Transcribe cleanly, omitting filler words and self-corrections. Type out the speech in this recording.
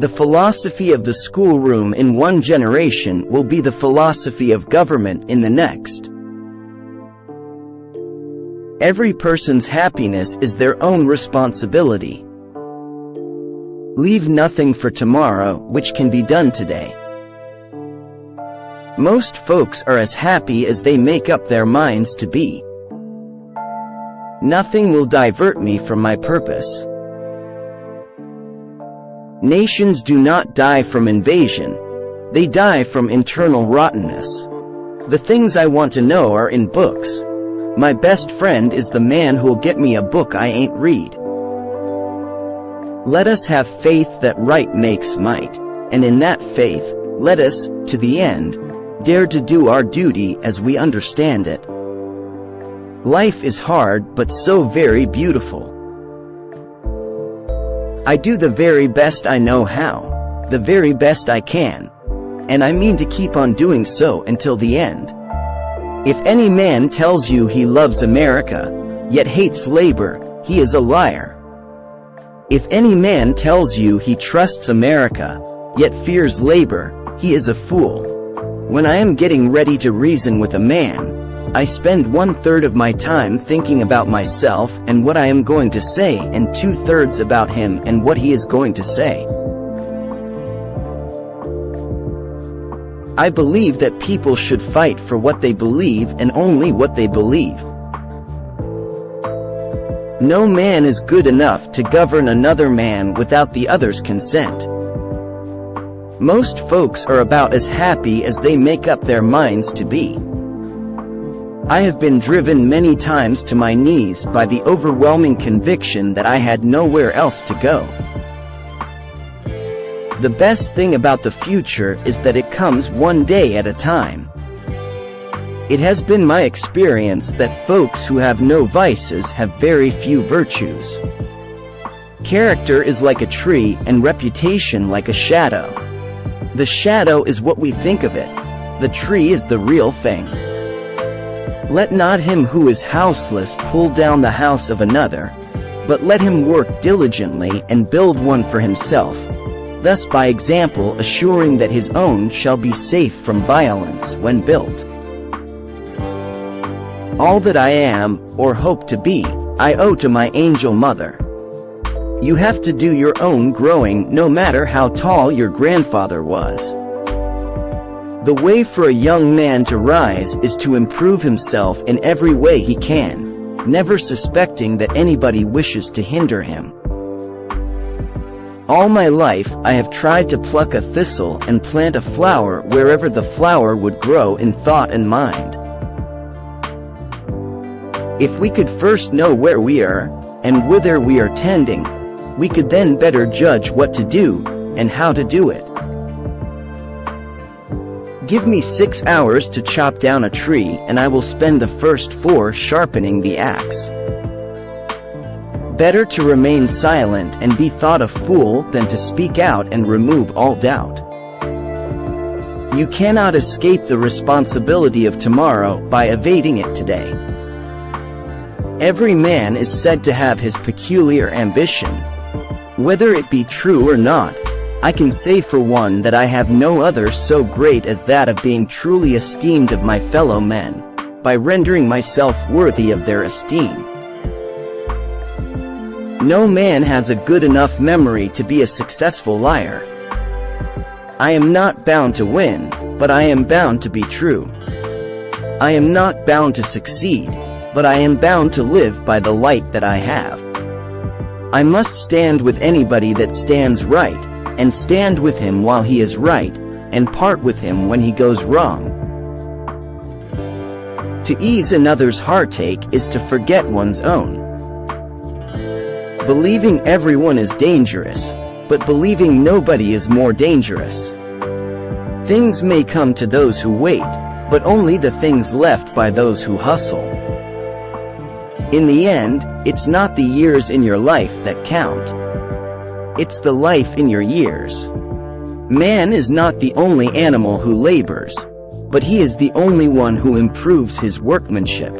The philosophy of the schoolroom in one generation will be the philosophy of government in the next. Every person's happiness is their own responsibility. Leave nothing for tomorrow which can be done today. Most folks are as happy as they make up their minds to be. Nothing will divert me from my purpose. Nations do not die from invasion. They die from internal rottenness. The things I want to know are in books. My best friend is the man who'll get me a book I ain't read. Let us have faith that right makes might, and in that faith, let us, to the end, dare to do our duty as we understand it. Life is hard but so very beautiful. I do the very best I know how, the very best I can, and I mean to keep on doing so until the end. If any man tells you he loves America, yet hates labor, he is a liar. If any man tells you he trusts America, yet fears labor, he is a fool. When I am getting ready to reason with a man, I spend 1/3 of my time thinking about myself and what I am going to say, and 2/3 about him and what he is going to say. I believe that people should fight for what they believe and only what they believe. No man is good enough to govern another man without the other's consent. Most folks are about as happy as they make up their minds to be. I have been driven many times to my knees by the overwhelming conviction that I had nowhere else to go. The best thing about the future is that it comes one day at a time. It has been my experience that folks who have no vices have very few virtues. Character is like a tree and reputation like a shadow. The shadow is what we think of it. The tree is the real thing. Let not him who is houseless pull down the house of another, but let him work diligently and build one for himself, thus by example assuring that his own shall be safe from violence when built. All that I am, or hope to be, I owe to my angel mother. You have to do your own growing no matter how tall your grandfather was. The way for a young man to rise is to improve himself in every way he can, never suspecting that anybody wishes to hinder him. All my life I have tried to pluck a thistle and plant a flower wherever the flower would grow in thought and mind. If we could first know where we are, and whither we are tending, we could then better judge what to do, and how to do it. Give me 6 hours to chop down a tree and I will spend the first 4 sharpening the axe. Better to remain silent and be thought a fool than to speak out and remove all doubt. You cannot escape the responsibility of tomorrow by evading it today. Every man is said to have his peculiar ambition. Whether it be true or not, I can say for one that I have no other so great as that of being truly esteemed of my fellow men, by rendering myself worthy of their esteem. No man has a good enough memory to be a successful liar. I am not bound to win, but I am bound to be true. I am not bound to succeed, but I am bound to live by the light that I have. I must stand with anybody that stands right, and stand with him while he is right, and part with him when he goes wrong. To ease another's heartache is to forget one's own. Believing everyone is dangerous, but believing nobody is more dangerous. Things may come to those who wait, but only the things left by those who hustle. In the end, it's not the years in your life that count. It's the life in your years. Man is not the only animal who labors, but he is the only one who improves his workmanship.